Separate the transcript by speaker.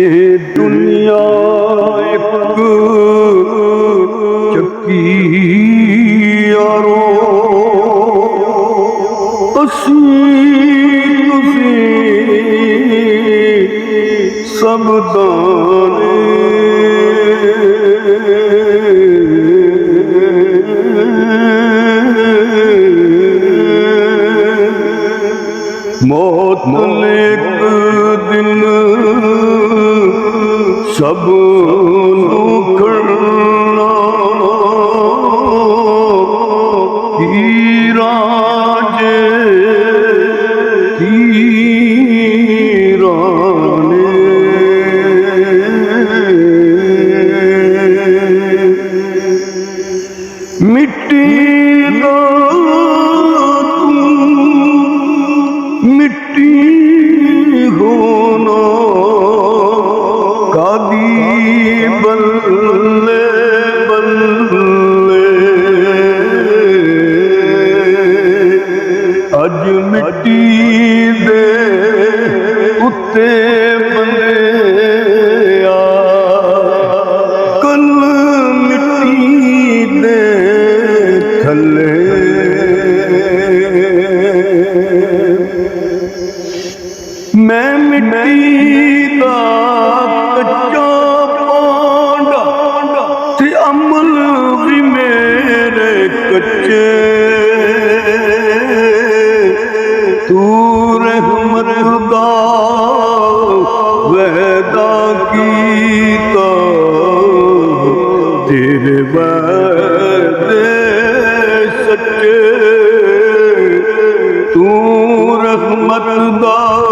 Speaker 1: दुनिया एक चक्की यारो तुसी सब दाने मौत एक दिन सब दुखना राजे राने मिट्टी मिट्टी होना कादी बल्ले बल्ले अज मिट्टी दे उत्ते बंदिया कल मिट्टी दे थले मैं मिट्टी दा कच्चा पांडा ते अमल भी मेरे कच्चे तू रहमत दा वैदा कीता तेरे वादे सच्चे तू रहमत दा